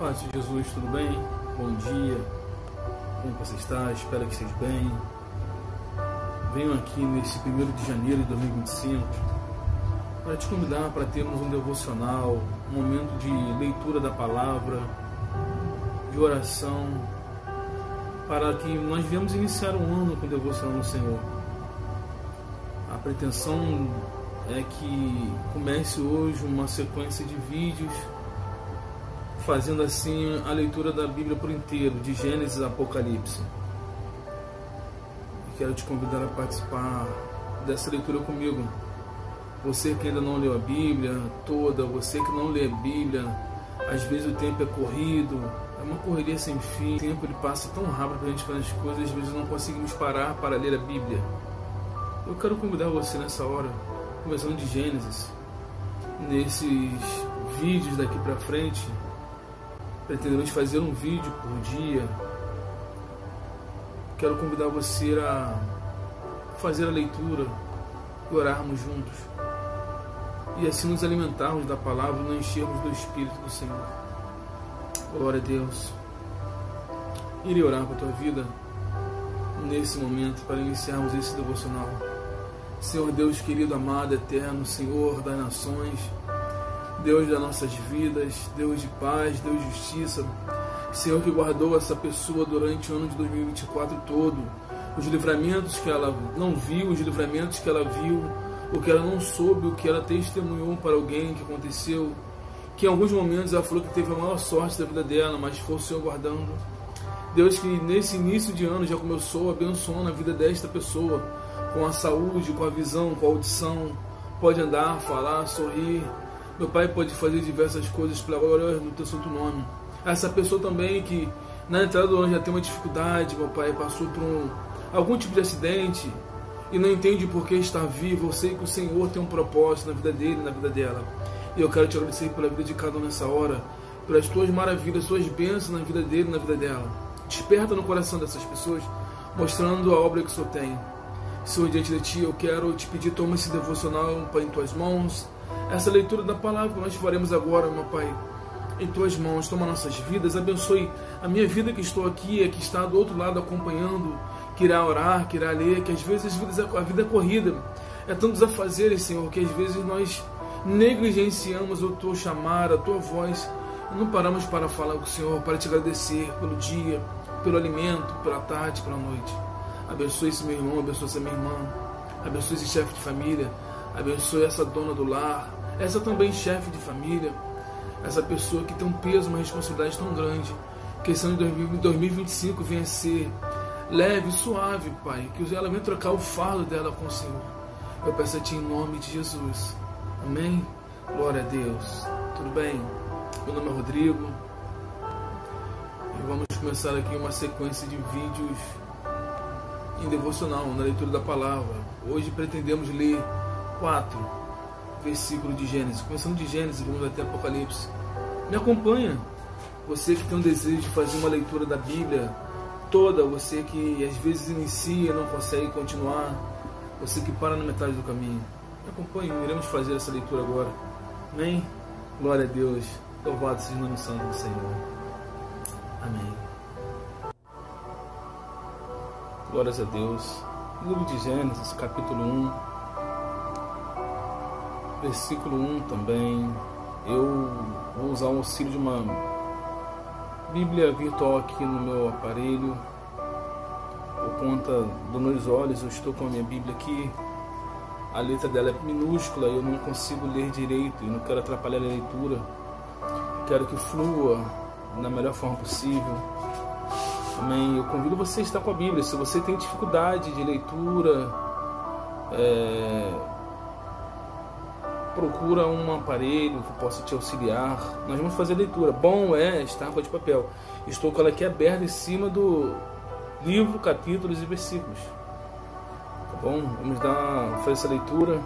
Paz de Jesus, tudo bem? Bom dia, como você está? Espero que esteja bem. Venho aqui nesse 1º de janeiro de 2025 para te convidar para termos um devocional, um momento de leitura da palavra, de oração, para que nós venhamos iniciar um ano com devoção no Senhor. A pretensão é que comece hoje uma sequência de vídeos fazendo assim a leitura da Bíblia por inteiro, de Gênesis a Apocalipse. E quero te convidar a participar dessa leitura comigo. Você que ainda não leu a Bíblia toda, você que não lê a Bíblia, às vezes o tempo é corrido, é uma correria sem fim, o tempo ele passa tão rápido para a gente fazer as coisas, às vezes não conseguimos parar para ler a Bíblia. Eu quero convidar você nessa hora, começando de Gênesis, nesses vídeos daqui para frente. Pretendemos fazer um vídeo por dia. Quero convidar você a fazer a leitura e orarmos juntos, e assim nos alimentarmos da palavra e nos enchermos do Espírito do Senhor. Glória a Deus. Irei orar para a tua vida nesse momento para iniciarmos esse devocional. Senhor Deus querido, amado, eterno, Senhor das nações, Deus das nossas vidas, Deus de paz, Deus de justiça, Senhor que guardou essa pessoa durante o ano de 2024 todo, os livramentos que ela não viu, os livramentos que ela viu, o que ela não soube, o que ela testemunhou para alguém que aconteceu, que em alguns momentos ela falou que teve a maior sorte da vida dela, mas foi o Senhor guardando. Deus que nesse início de ano já começou abençoando a vida desta pessoa, com a saúde, com a visão, com a audição, pode andar, falar, sorrir. Meu Pai pode fazer diversas coisas pela glória do teu santo nome. Essa pessoa também que na entrada do ano já tem uma dificuldade, meu Pai, passou por algum tipo de acidente e não entende por que está vivo. Eu sei que o Senhor tem um propósito na vida dele e na vida dela. E eu quero te agradecer pela vida de cada um nessa hora, pelas tuas maravilhas, suas bênçãos na vida dele e na vida dela. Desperta no coração dessas pessoas, mostrando a obra que o Senhor tem. Senhor, diante de Ti, eu quero te pedir, toma esse devocional, Pai, em Tuas mãos. Essa leitura da palavra que nós faremos agora, meu Pai, em Tuas mãos, toma nossas vidas, abençoe a minha vida que estou aqui, que está do outro lado acompanhando, que irá orar, que irá ler, que às vezes a vida é corrida, é tantos afazeres, Senhor, que às vezes nós negligenciamos o Teu chamar, a Tua voz, e não paramos para falar com o Senhor, para Te agradecer pelo dia, pelo alimento, pela tarde, pela noite. Abençoe esse meu irmão, abençoe essa minha irmã, abençoe esse chefe de família, abençoe essa dona do lar, essa também chefe de família, essa pessoa que tem um peso, uma responsabilidade tão grande, que esse ano de 2025 venha ser leve e suave, Pai, que ela venha trocar o fardo dela com o Senhor. Eu peço a Ti em nome de Jesus. Amém? Glória a Deus. Tudo bem? Meu nome é Rodrigo e vamos começar aqui uma sequência de vídeos em devocional, na leitura da palavra. Hoje pretendemos ler 4 versículos de Gênesis, começando de Gênesis, vamos até Apocalipse. Me acompanha, você que tem um desejo de fazer uma leitura da Bíblia toda, você que às vezes inicia e não consegue continuar, você que para na metade do caminho. Me acompanhe, iremos fazer essa leitura agora. Amém? Glória a Deus, louvado seja o nome santo do Senhor. Amém. Glórias a Deus. Livro de Gênesis, capítulo 1, versículo 1 também. Eu vou usar o auxílio de uma Bíblia virtual aqui no meu aparelho. Por conta dos meus olhos, eu estou com a minha Bíblia aqui. A letra dela é minúscula e eu não consigo ler direito e não quero atrapalhar a leitura. Quero que flua da melhor forma possível. Amém. Eu convido você a estar com a Bíblia. Se você tem dificuldade de leitura, procura um aparelho que possa te auxiliar. Nós vamos fazer a leitura. Bom é estar com a de papel. Estou com ela aqui aberta em cima do livro, capítulos e versículos. Tá bom? Vamos fazer essa leitura.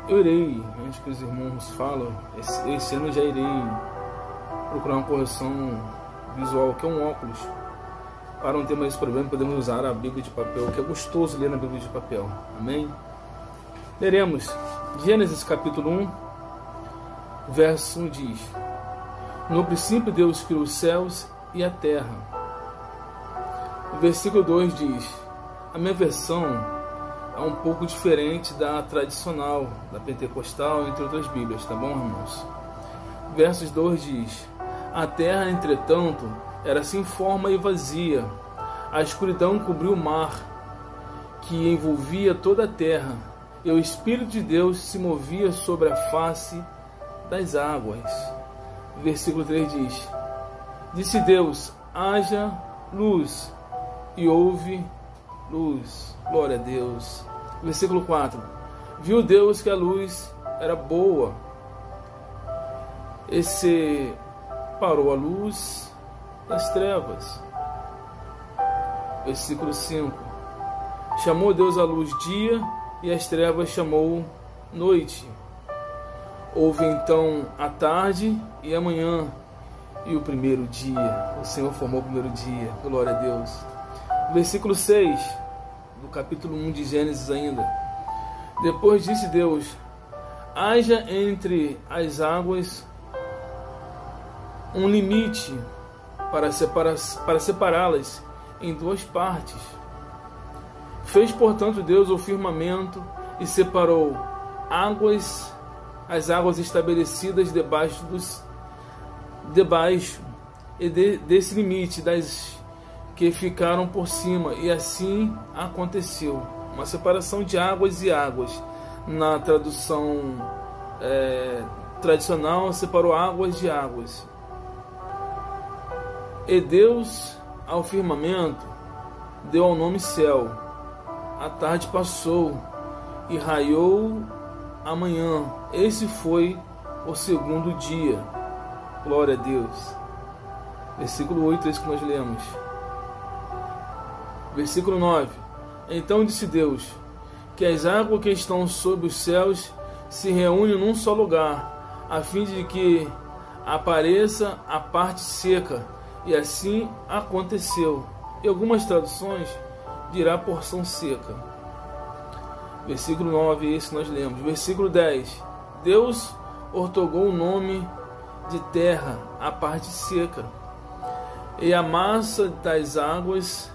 E eu irei, antes que os irmãos falam, esse ano eu já irei procurar uma correção visual, que é um óculos, para não ter mais esse problema. Podemos usar a Bíblia de papel, que é gostoso ler na Bíblia de papel. Amém? Leremos Gênesis capítulo 1, Verso 1 diz: no princípio Deus criou os céus e a terra. O versículo 2 diz: a minha versão é um pouco diferente da tradicional, da pentecostal, entre outras bíblias, tá bom, irmãos? Versos 2 diz: a terra, entretanto, era sem forma e vazia. A escuridão cobriu o mar, que envolvia toda a terra, e o Espírito de Deus se movia sobre a face das águas. Versículo 3 diz: disse Deus: haja luz, e houve luz. Glória a Deus. Versículo 4: viu Deus que a luz era boa, e separou a luz das trevas. Versículo 5: chamou Deus a luz dia, e as trevas chamou noite. Houve então a tarde e a manhã, e o primeiro dia. O Senhor formou o primeiro dia. Glória a Deus. Versículo 6 do capítulo 1 de Gênesis ainda: depois disse Deus: haja entre as águas um limite para separá-las em duas partes. Fez, portanto, Deus o firmamento e separou as águas estabelecidas debaixo e desse limite das que ficaram por cima, e assim aconteceu. Uma separação de águas e águas. Na tradução tradicional, separou águas de águas. E Deus ao firmamento deu ao nome céu. A tarde passou e raiou a manhã. Esse foi o segundo dia. Glória a Deus. Versículo 8, esse que nós lemos. Versículo 9: então disse Deus: que as águas que estão sob os céus se reúnem num só lugar, a fim de que apareça a parte seca. E assim aconteceu. Em algumas traduções dirá porção seca. Versículo 9, esse nós lemos. Versículo 10: Deus outorgou o nome de terra à parte seca, e a massa das águas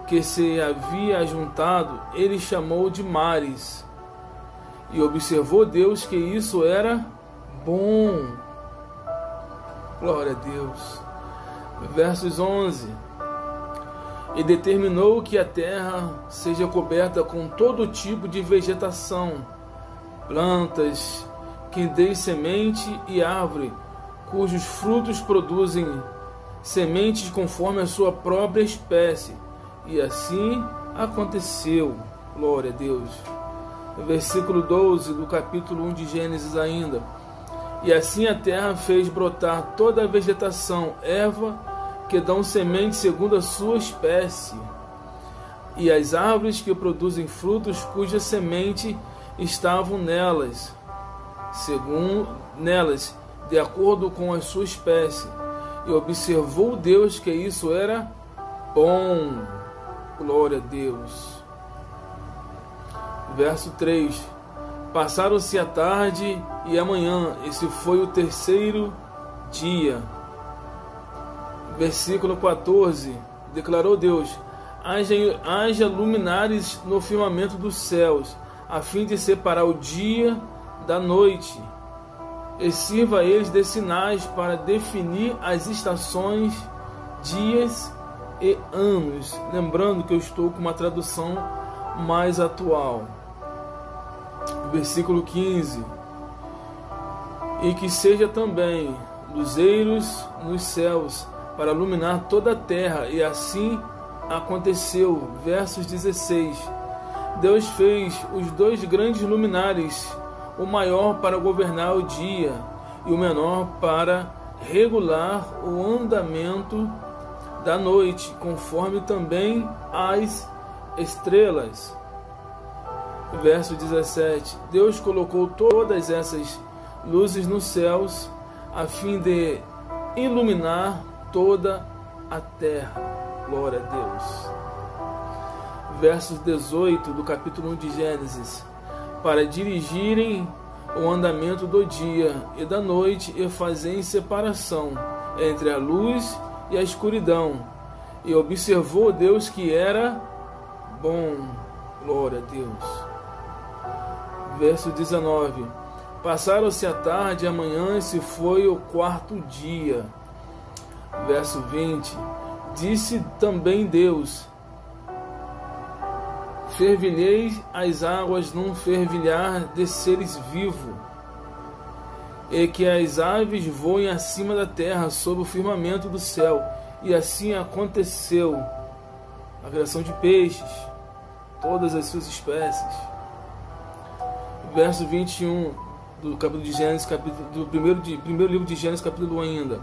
que se havia ajuntado ele chamou de mares. E observou Deus que isso era bom. Glória a Deus. Versos 11: e determinou que a terra seja coberta com todo tipo de vegetação, plantas que dêem semente e árvore, cujos frutos produzem sementes conforme a sua própria espécie. E assim aconteceu. Glória a Deus. Versículo 12 do capítulo 1 de Gênesis ainda: e assim a terra fez brotar toda a vegetação, erva que dão semente segundo a sua espécie, e as árvores que produzem frutos cuja semente estavam nelas, de acordo com a sua espécie. E observou Deus que isso era bom. Glória a Deus. Verso 3: passaram-se a tarde e a manhã, esse foi o terceiro dia. Versículo 14: declarou Deus: haja luminares no firmamento dos céus, a fim de separar o dia da noite, e sirva a eles de sinais para definir as estações, dias e anos. Lembrando que eu estou com uma tradução mais atual. Versículo 15: e que seja também luzeiros nos céus para iluminar toda a terra, e assim aconteceu. Versos 16: Deus fez os dois grandes luminares, o maior para governar o dia e o menor para regular o andamento da noite, conforme também as estrelas. Verso 17: Deus colocou todas essas luzes nos céus, a fim de iluminar toda a terra. Glória a Deus. Versos 18 do capítulo 1 de Gênesis: para dirigirem o andamento do dia e da noite, e fazem separação entre a luz e a escuridão. E observou Deus que era bom. Glória a Deus. Verso 19. Passaram-se a tarde e a manhã, e se foi o quarto dia. Verso 20. Disse também Deus: fervilhei as águas num fervilhar de seres vivos, e que as aves voem acima da terra, sob o firmamento do céu. E assim aconteceu. A criação de peixes, todas as suas espécies. Verso 21 do capítulo de Gênesis, do primeiro livro de Gênesis, capítulo 1 ainda.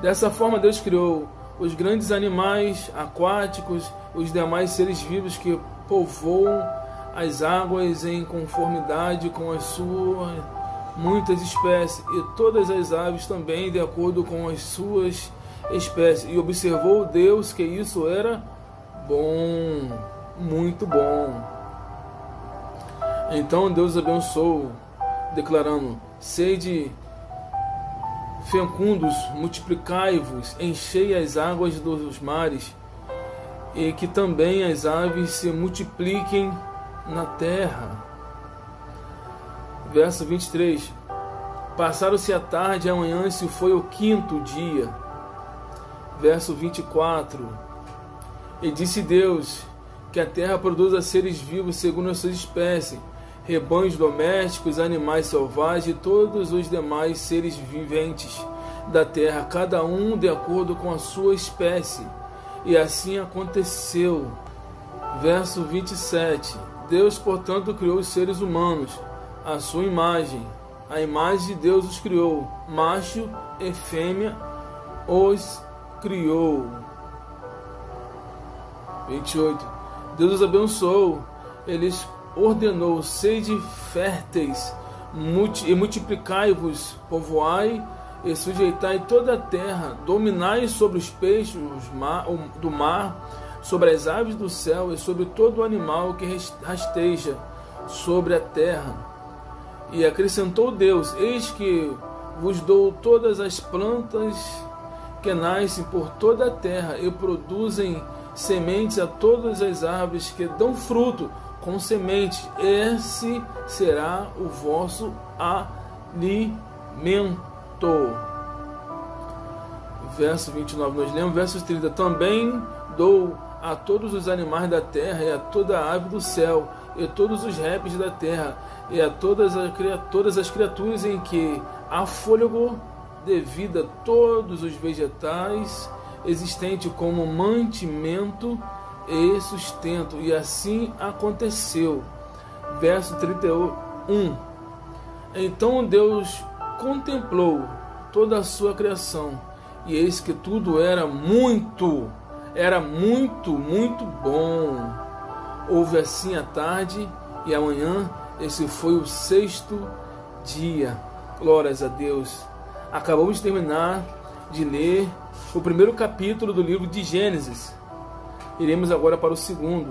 Dessa forma Deus criou os grandes animais aquáticos, os demais seres vivos que povoam as águas em conformidade com as suas muitas espécies, e todas as aves também de acordo com as suas espécies. E observou Deus que isso era bom, muito bom. Então Deus abençoou, declarando: sede fecundos, multiplicai-vos, enchei as águas dos mares, e que também as aves se multipliquem na terra. Verso 23. Passaram-se a tarde e a manhã, e se foi o quinto dia. Verso 24. E disse Deus: que a terra produza seres vivos segundo as suas espécies, rebanhos domésticos, animais selvagens e todos os demais seres viventes da terra, cada um de acordo com a sua espécie. E assim aconteceu. Verso 27. Deus, portanto, criou os seres humanos à sua imagem. A imagem de Deus os criou, macho e fêmea os criou. 28. Deus os abençoou, eles ordenou: sede férteis e multiplicai-vos, povoai e sujeitai toda a terra, dominai sobre os peixes do mar, sobre as aves do céu e sobre todo animal que rasteja sobre a terra. E acrescentou Deus: eis que vos dou todas as plantas que nascem por toda a terra e produzem sementes, a todas as árvores que dão fruto com semente. Esse será o vosso alimento. Verso 29 nós lemos. Verso 30. Também dou a todos os animais da terra, e a toda a ave do céu, e todos os répteis da terra, e a todas as criaturas em que há fôlego de vida, todos os vegetais existentes como mantimento e sustento. E assim aconteceu. Verso 31. Então Deus contemplou toda a sua criação, e eis que tudo era muito bom. Houve assim a tarde e a manhã, esse foi o sexto dia. Glórias a Deus. Acabamos de terminar de ler o primeiro capítulo do livro de Gênesis. Iremos agora para o segundo.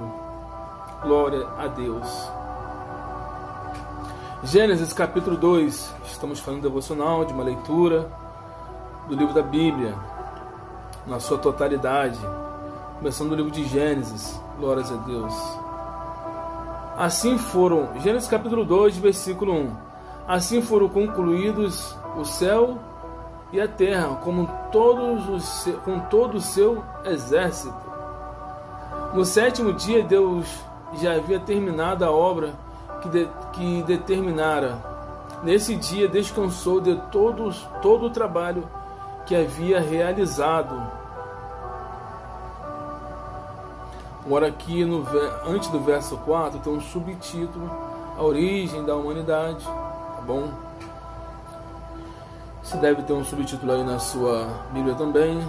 Glória a Deus. Gênesis capítulo 2. Estamos falando devocional, de uma leitura do livro da Bíblia na sua totalidade, começando do livro de Gênesis. Glórias a Deus. Assim foram, Gênesis capítulo 2, versículo 1. Assim foram concluídos o céu e a terra, com todo o seu exército. No sétimo dia, Deus já havia terminado a obra que determinara. Nesse dia descansou de todo o trabalho que havia realizado. Agora aqui antes do verso 4 tem um subtítulo: a origem da humanidade. Tá bom? Você deve ter um subtítulo aí na sua Bíblia também.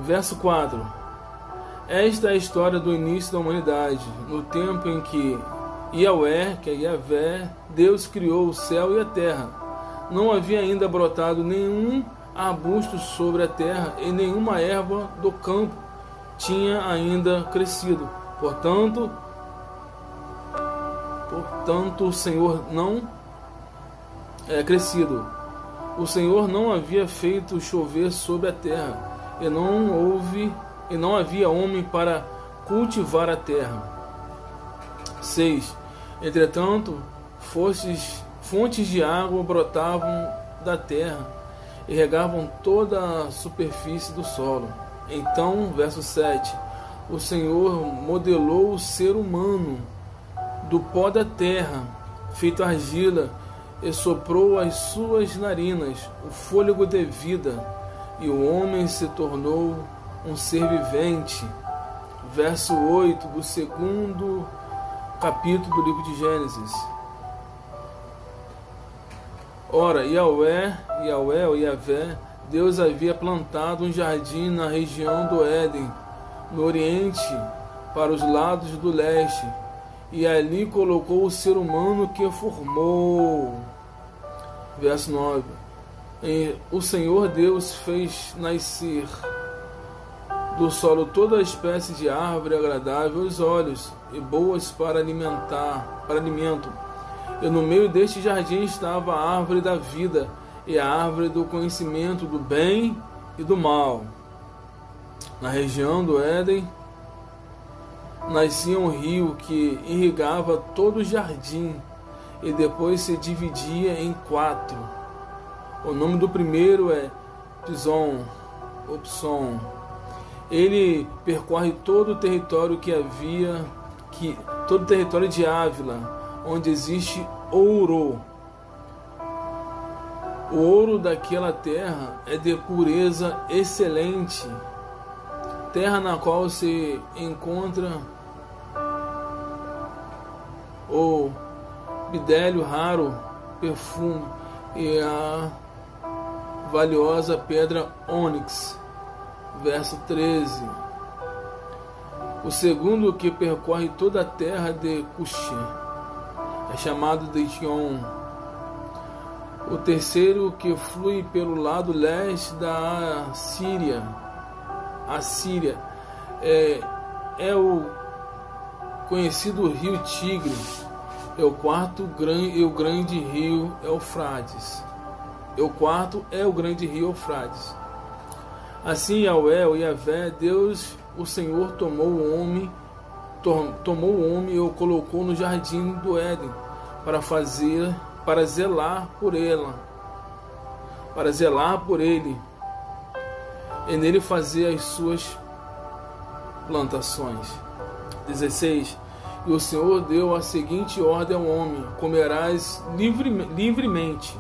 Verso 4. Esta é a história do início da humanidade, no tempo em que Yahweh, que é Yahvé, Deus criou o céu e a terra. Não havia ainda brotado nenhum arbusto sobre a terra, e nenhuma erva do campo tinha ainda crescido. Portanto o Senhor não crescido. O Senhor não havia feito chover sobre a terra, e não havia homem para cultivar a terra. 6. Entretanto, fontes de água brotavam da terra e regavam toda a superfície do solo. Então, verso 7, o Senhor modelou o ser humano do pó da terra, feito argila, e soprou às suas narinas o fôlego de vida, e o homem se tornou um ser vivente. Verso 8 do 2º capítulo do livro de Gênesis. Ora, Yahvé, Deus havia plantado um jardim na região do Éden, no oriente, para os lados do leste, e ali colocou o ser humano que formou. Verso 9. E o Senhor Deus fez nascer do solo toda a espécie de árvore agradável aos olhos e boas para alimento. E no meio deste jardim estava a árvore da vida e a árvore do conhecimento do bem e do mal. Na região do Éden nascia um rio que irrigava todo o jardim e depois se dividia em 4. O nome do primeiro é Pison. Ele percorre todo o território todo o território de Ávila, onde existe ouro. O ouro daquela terra é de pureza excelente, terra na qual se encontra o bidélio raro, perfume, e a valiosa pedra ônix. Verso 13. O segundo, que percorre toda a terra de Cuxi, é chamado de Gion. O terceiro, que flui pelo lado leste da Síria. A Síria é o conhecido rio Tigre. É o quarto e o grande rio Eufrates. Assim, Yahvé, Deus, o Senhor, tomou o homem e o colocou no jardim do Éden para zelar por ele, e nele fazer as suas plantações. 16. E o Senhor deu a seguinte ordem ao homem: comerás livremente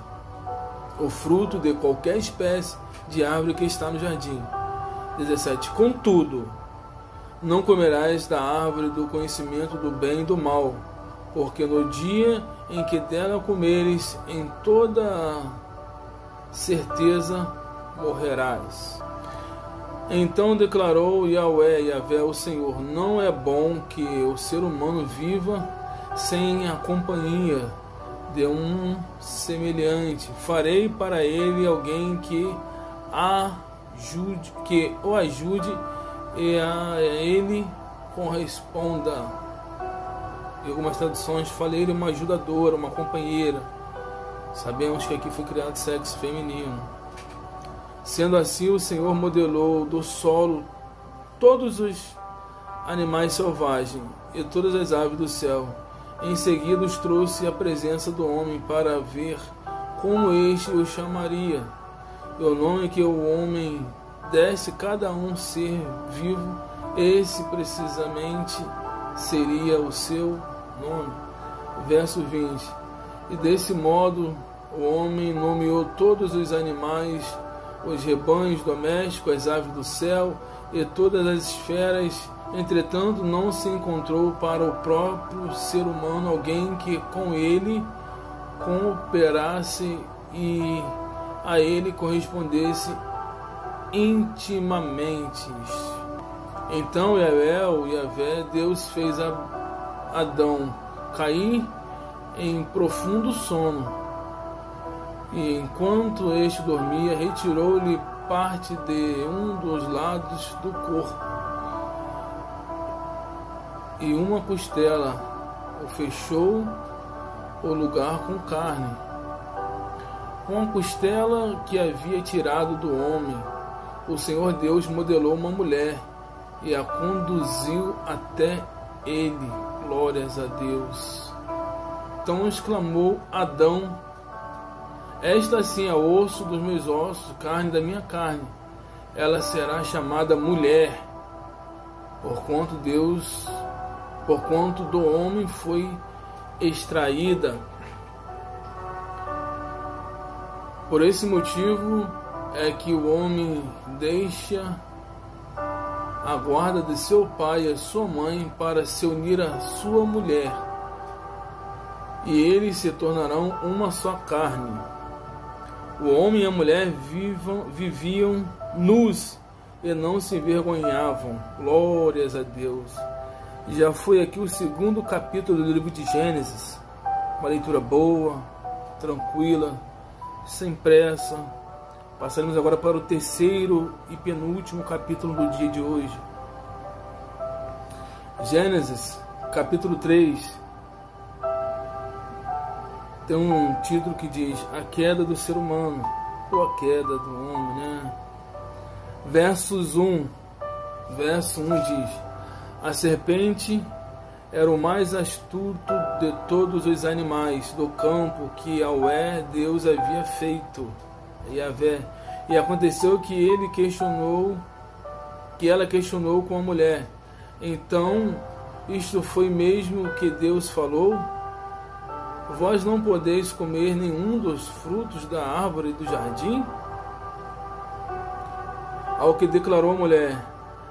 o fruto de qualquer espécie de árvore que está no jardim. 17. Contudo, não comerás da árvore do conhecimento do bem e do mal, porque no dia em que dela comeres, em toda certeza morrerás. Então declarou Yahvé, o Senhor: não é bom que o ser humano viva sem a companhia de um semelhante. Farei para ele alguém que o ajude e a ele corresponda. Em algumas traduções fala ele uma ajudadora, uma companheira. Sabemos que aqui foi criado sexo feminino. Sendo assim, o Senhor modelou do solo todos os animais selvagens e todas as aves do céu. Em seguida os trouxe à presença do homem para ver como este o chamaria. E o nome que o homem desse cada um ser vivo, esse precisamente seria o seu nome. Verso 20. E desse modo o homem nomeou todos os animais, os rebanhos domésticos, as aves do céu e todas as esferas. Entretanto, não se encontrou para o próprio ser humano alguém que com ele cooperasse e a ele correspondesse intimamente. Então Yahvé, Deus fez Adão cair em profundo sono, e enquanto este dormia, retirou-lhe parte de um dos lados do corpo e uma costela, o fechou o lugar com carne. Com a costela que havia tirado do homem, o Senhor Deus modelou uma mulher e a conduziu até ele. Glórias a Deus. Então exclamou Adão: esta sim é osso dos meus ossos, carne da minha carne. Ela será chamada mulher, porquanto do homem foi extraída. Por esse motivo é que o homem deixa a guarda de seu pai e a sua mãe para se unir à sua mulher, e eles se tornarão uma só carne. O homem e a mulher viviam nus e não se envergonhavam. Glórias a Deus. Já foi aqui o 2º capítulo do livro de Gênesis. Uma leitura boa, tranquila, sem pressa. Passaremos agora para o 3º e penúltimo capítulo do dia de hoje. Gênesis, capítulo 3. Tem um título que diz A Queda do Ser Humano, ou a queda do homem, né? Verso 1 diz: a serpente era o mais astuto de todos os animais do campo que Yahvé Deus havia feito. Yahvé. E aconteceu que ela questionou com a mulher: então, isto foi mesmo que Deus falou? Vós não podeis comer nenhum dos frutos da árvore do jardim? Ao que declarou a mulher,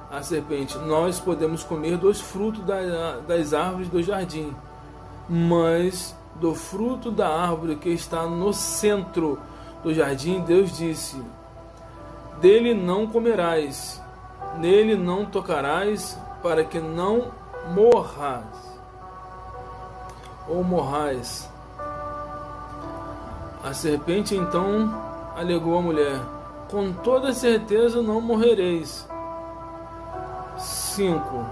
a serpente: nós podemos comer dos frutos das árvores do jardim, mas do fruto da árvore que está no centro do jardim, Deus disse: dele não comerás, nele não tocarás, para que não morras ou morrais. A serpente então alegou à mulher: com toda certeza não morrereis. 5.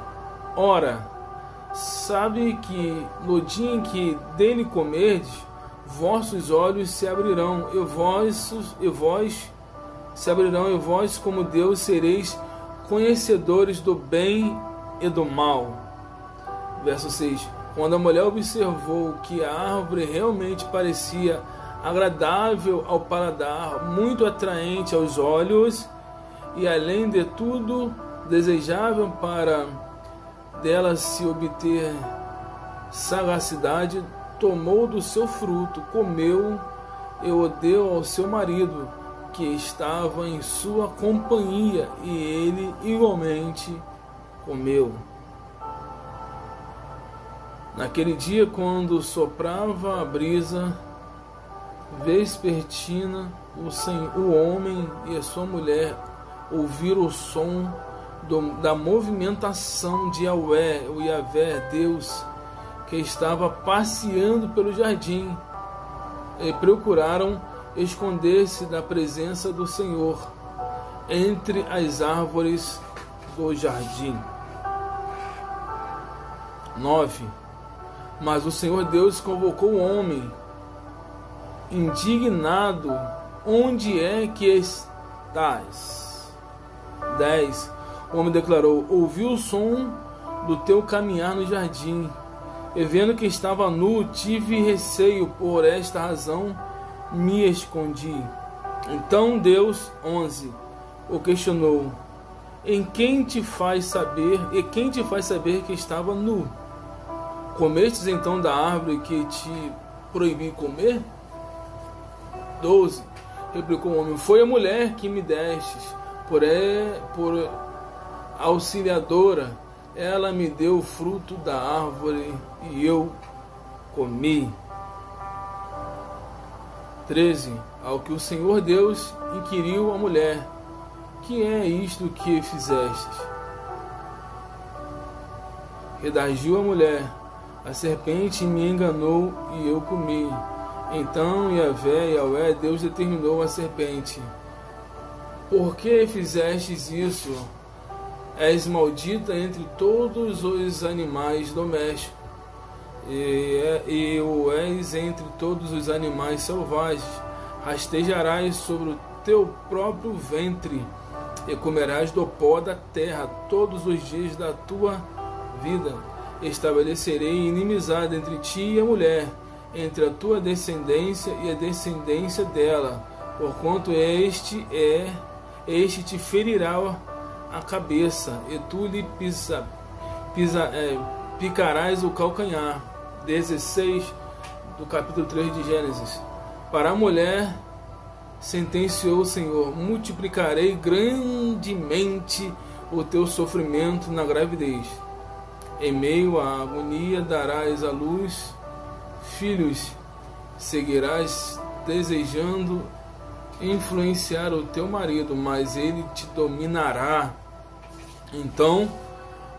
Ora, sabe que no dia em que dele comerdes, vossos olhos se abrirão, e vós se abrirão, e vós como Deus sereis conhecedores do bem e do mal. Verso 6. Quando a mulher observou que a árvore realmente parecia agradável ao paladar, muito atraente aos olhos, e além de tudo desejável para dela se obter sagacidade, tomou do seu fruto, comeu e o deu ao seu marido, que estava em sua companhia, e ele igualmente comeu. Naquele dia, quando soprava a brisa vespertina, o homem e a sua mulher ouviram o som da movimentação de Yahvé, o Yahvé Deus, que estava passeando pelo jardim, e procuraram esconder-se da presença do Senhor entre as árvores do jardim. 9. Mas o Senhor Deus convocou o homem, indignado: onde é que estás? 10. O homem declarou: ouvi o som do teu caminhar no jardim, e vendo que estava nu, tive receio, por esta razão me escondi. Então Deus, 11, o questionou: e quem te faz saber que estava nu? Comestes então da árvore que te proibi comer? 12. Replicou o homem: foi a mulher que me destes por auxiliadora, ela me deu o fruto da árvore e eu comi. 13. Ao que o Senhor Deus inquiriu a mulher: que é isto que fizestes? Redarguiu a mulher: a serpente me enganou e eu comi. Então Yahvé Deus determinou a serpente: por que fizestes isso? És maldita entre todos os animais domésticos, e o és entre todos os animais selvagens. rastejarás sobre o teu próprio ventre, e comerás do pó da terra todos os dias da tua vida. Estabelecerei inimizade entre ti e a mulher, entre a tua descendência e a descendência dela, porquanto este te ferirá a cabeça, e tu lhe picarás o calcanhar. 16 do capítulo 3 de Gênesis. Para a mulher sentenciou o Senhor: multiplicarei grandemente o teu sofrimento na gravidez. Em meio à agonia darás à luz filhos, seguirás desejando influenciar o teu marido, mas ele te dominará. Então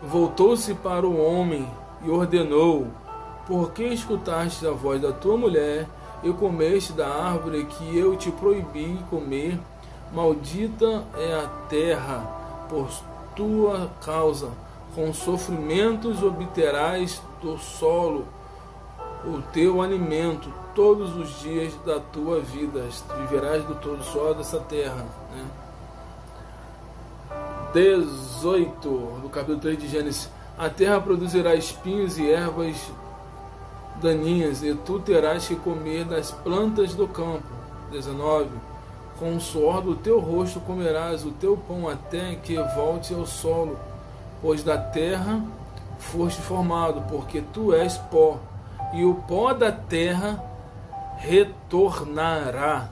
voltou-se para o homem e ordenou: por que escutaste a voz da tua mulher e comeste da árvore que eu te proibi comer? Maldita é a terra por tua causa, com sofrimentos obterás do solo o teu alimento todos os dias da tua vida. Viverás do todo solo dessa terra, né? 18 do capítulo 3 de Gênesis. A terra produzirá espinhos e ervas daninhas, e tu terás que comer das plantas do campo. 19. Com o suor do teu rosto comerás o teu pão até que volte ao solo, pois da terra foste formado, porque tu és pó, e o pó da terra retornará.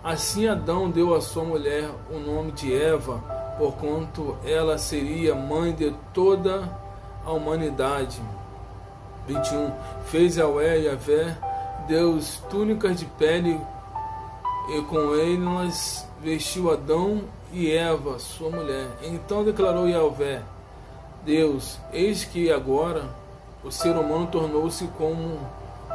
Assim Adão deu à sua mulher o nome de Eva, porquanto ela seria mãe de toda a humanidade. 21. Fez Yahvé Deus túnicas de pele, e com elas vestiu Adão e Eva, sua mulher. Então declarou Yahvé Deus: eis que agora o ser humano tornou-se como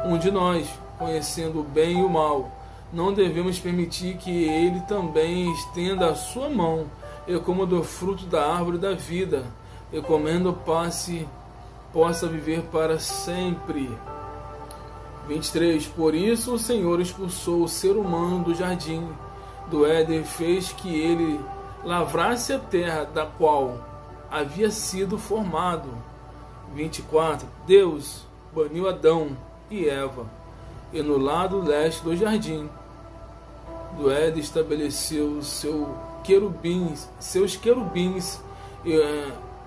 um de nós, conhecendo o bem e o mal. Não devemos permitir que ele também estenda a sua mão e coma do fruto da árvore da vida, e comendo possa viver para sempre. 23. Por isso o Senhor expulsou o ser humano do jardim do Éden e fez que ele lavrasse a terra da qual havia sido formado. 24. Deus baniu Adão e Eva, e no lado leste do jardim do Éden estabeleceu seus querubins e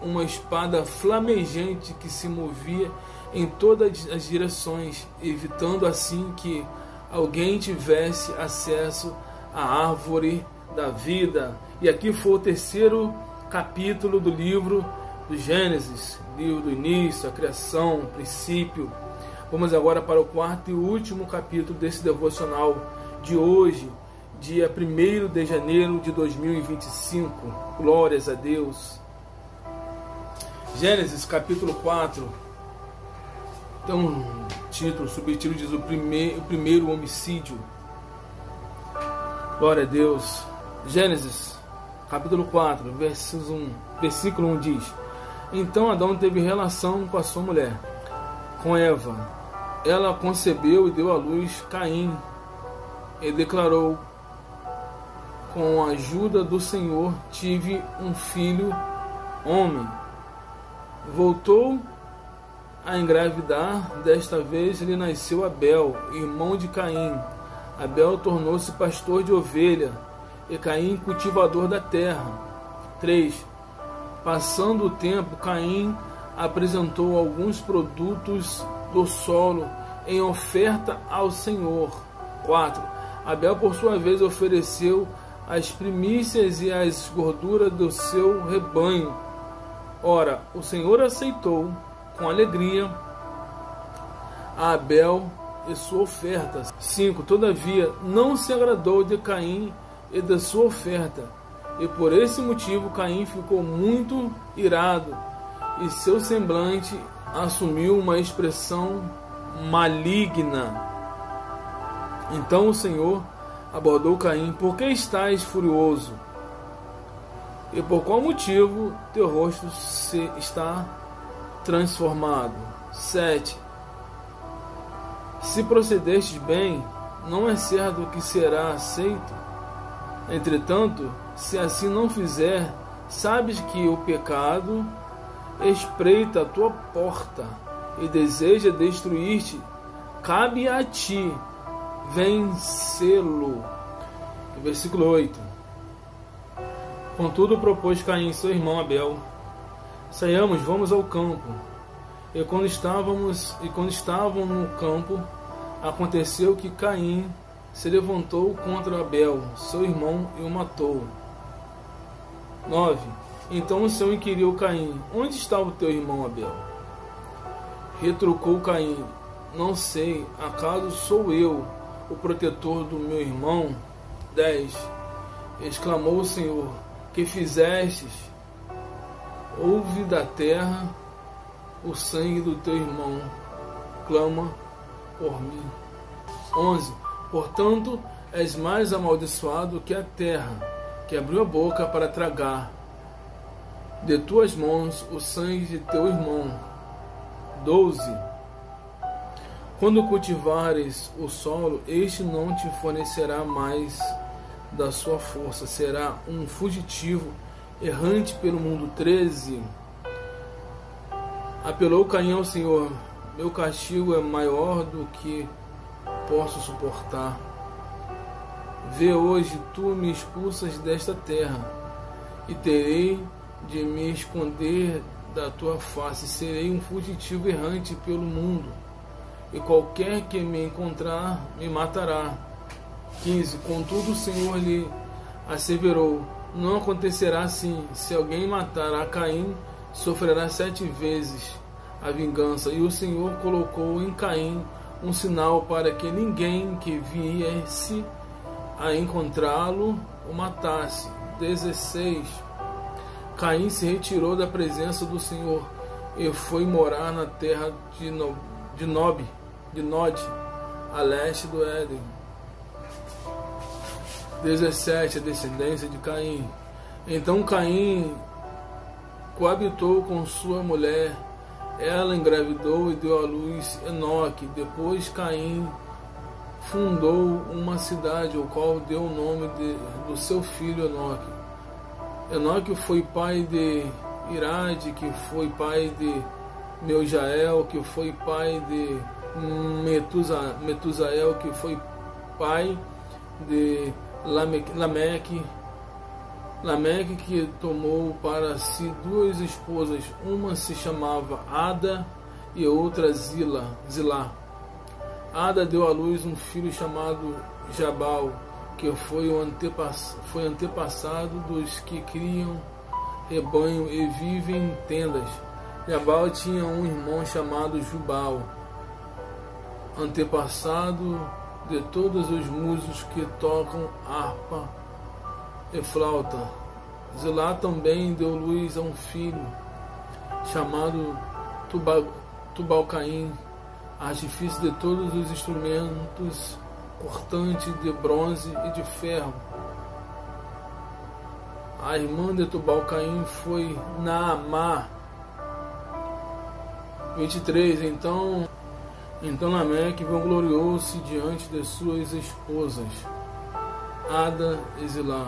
uma espada flamejante que se movia em todas as direções, evitando assim que alguém tivesse acesso à árvore da vida. E aqui foi o terceiro capítulo do livro do Gênesis, livro do início, a criação, o princípio. Vamos agora para o quarto e último capítulo desse devocional de hoje, dia 1º de janeiro de 2025. Glórias a Deus. Gênesis capítulo 4. Tem um título, subtítulo diz o primeiro homicídio. Glória a Deus. Gênesis capítulo 4, versículo 1 diz: então Adão teve relação com a sua mulher, com Eva. Ela concebeu e deu à luz Caim, e declarou: com a ajuda do Senhor tive um filho homem. Voltou a engravidar, desta vez lhe nasceu Abel, irmão de Caim. Abel tornou-se pastor de ovelha, e Caim cultivador da terra. 3. Passando o tempo, Caim apresentou alguns produtos do solo em oferta ao Senhor. 4. Abel, por sua vez, ofereceu as primícias e as gorduras do seu rebanho. Ora, o Senhor aceitou com alegria a Abel e sua oferta. 5. Todavia, não se agradou de Caim e da sua oferta, e por esse motivo Caim ficou muito irado, e seu semblante assumiu uma expressão maligna. Então o Senhor abordou Caim: por que estás furioso? E por qual motivo teu rosto está transformado? 7. Se procedestes bem, não é certo que será aceito. Entretanto, se assim não fizer, sabes que o pecado espreita a tua porta e deseja destruir-te. Cabe a ti vencê-lo. Versículo 8. Contudo propôs Caim seu irmão Abel: saiamos, vamos ao campo. E quando estavam no campo, aconteceu que Caim se levantou contra Abel, seu irmão, e o matou. 9. Então o Senhor inquiriu Caim: onde está o teu irmão Abel? Retrucou Caim: não sei, acaso sou eu o protetor do meu irmão? 10. Exclamou o Senhor: que fizestes? Ouve da terra o sangue do teu irmão, clama por mim. 11. Portanto, és mais amaldiçoado que a terra, que abriu a boca para tragar de tuas mãos o sangue de teu irmão. 12. Quando cultivares o solo, este não te fornecerá mais da sua força, será um fugitivo errante pelo mundo. 13. Apelou Caim ao Senhor: meu castigo é maior do que posso suportar. Vê, hoje tu me expulsas desta terra, e terei de me esconder da tua face. Serei um fugitivo errante pelo mundo, e qualquer que me encontrar me matará. 15. Contudo o Senhor lhe asseverou: não acontecerá assim. Se alguém matar a Caim, sofrerá 7 vezes a vingança. E o Senhor colocou em Caim um sinal para que ninguém que viesse a encontrá-lo o matasse. 16. Caim se retirou da presença do Senhor e foi morar na terra de Nod, a leste do Éden. 17. A descendência de Caim. Então Caim coabitou com sua mulher, ela engravidou e deu à luz Enoque. Depois Caim fundou uma cidade, ao qual deu o nome do seu filho Enoque. Enoque foi pai de Irade, que foi pai de Meujael, que foi pai de Metusael, que foi pai de Lameque, que tomou para si 2 esposas, uma se chamava Ada e outra Zilá. Ada deu à luz um filho chamado Jabal, que foi antepassado dos que criam rebanho e vivem em tendas. Jabal tinha um irmão chamado Jubal, antepassado de todos os músicos que tocam harpa e flauta. Zilá também deu luz a um filho chamado Tubal-Caim, artifício de todos os instrumentos cortantes de bronze e de ferro. A irmã de Tubal-Caim foi Naamá. 23. Então Lameque vangloriou-se diante de suas esposas, Ada e Zilá.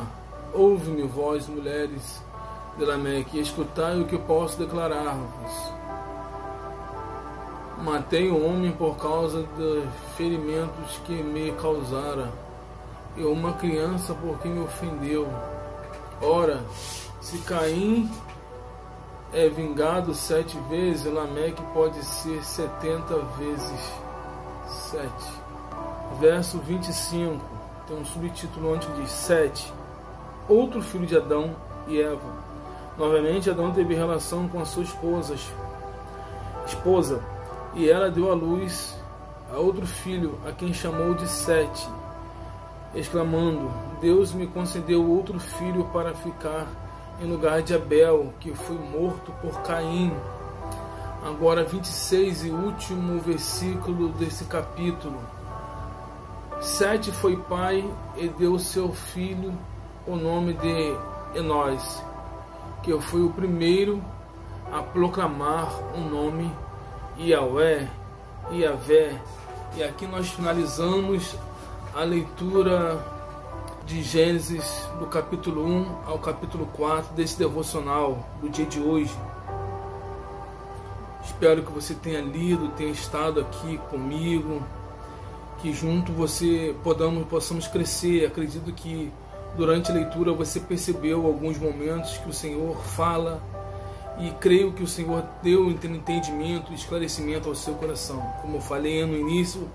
Ouve-me, vós, mulheres de Lameque, e escutai o que posso declarar-vos. Matei o homem por causa dos ferimentos que me causara, e uma criança porque me ofendeu. Ora, se Caim é vingado 7 vezes, Lameque pode ser 70 vezes 7. Verso 25, tem um subtítulo onde diz 7. Outro filho de Adão e Eva. Novamente Adão teve relação com a sua esposa, e ela deu à luz a outro filho, a quem chamou de Sete, exclamando: Deus me concedeu outro filho para ficar em lugar de Abel, que foi morto por Caim. Agora 26 e último versículo desse capítulo. Sete foi pai e deu seu filho o nome de Enós, que foi o primeiro a proclamar o nome Yahvé. E aqui nós finalizamos a leitura de Gênesis do capítulo 1 ao capítulo 4 desse devocional do dia de hoje. Espero que você tenha lido, tenha estado aqui comigo, que junto possamos crescer. Acredito que durante a leitura você percebeu alguns momentos que o Senhor fala, e creio que o Senhor deu entendimento e esclarecimento ao seu coração. Como eu falei no início,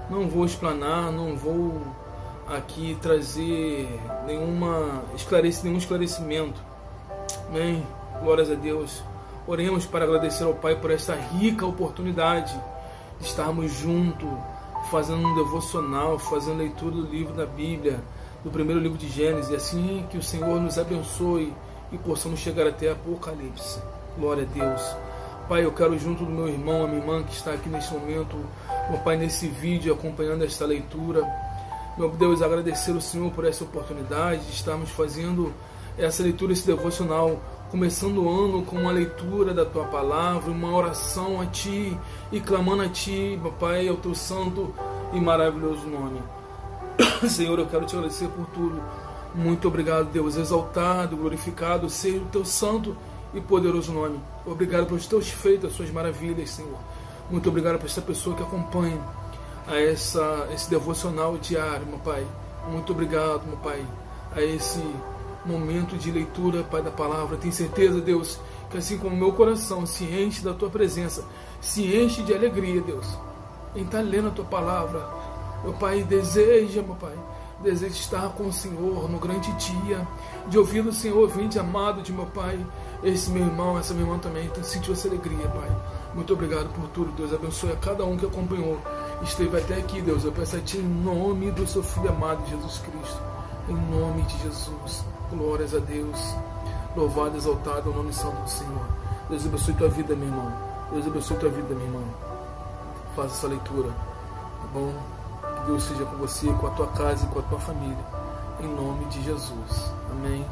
não vou explanar, não vou aqui trazer nenhum esclarecimento. Amém? Glórias a Deus. Oremos para agradecer ao Pai por esta rica oportunidade de estarmos juntos, fazendo um devocional, fazendo leitura do livro da Bíblia, do primeiro livro de Gênesis, e assim que o Senhor nos abençoe e possamos chegar até Apocalipse. Glória a Deus. Pai, eu quero, junto do meu irmão, a minha irmã que está aqui neste momento, meu Pai, nesse vídeo, acompanhando esta leitura, meu Deus, agradecer ao Senhor por essa oportunidade de estarmos fazendo essa leitura, esse devocional, começando o ano com uma leitura da Tua Palavra, uma oração a Ti e clamando a Ti, meu Pai, ao Teu santo e maravilhoso nome. Senhor, eu quero Te agradecer por tudo. Muito obrigado, Deus, exaltado, glorificado seja o Teu santo e poderoso nome. Obrigado pelos Teus feitos, as Suas maravilhas, Senhor. Muito obrigado por esta pessoa que acompanha esse devocional diário, meu Pai. Muito obrigado, meu Pai, a esse momento de leitura, Pai, da Palavra. Tenho certeza, Deus, que assim como o meu coração se enche da Tua presença, se enche de alegria, Deus, em estar lendo a Tua Palavra, meu Pai, deseja estar com o Senhor no grande dia, de ouvir o Senhor, vinde amado de meu Pai, esse meu irmão, essa minha irmã também, sentiu essa alegria, Pai. Muito obrigado por tudo, Deus, abençoe a cada um que acompanhou, esteve até aqui, Deus, eu peço a Ti em nome do Seu Filho amado, Jesus Cristo, em nome de Jesus, glórias a Deus, louvado, exaltado é o nome santo do Senhor. Deus abençoe tua vida, meu irmão, Deus abençoe tua vida, minha irmã, faça essa leitura, tá bom? Deus seja com você, com a tua casa e com a tua família. Em nome de Jesus. Amém.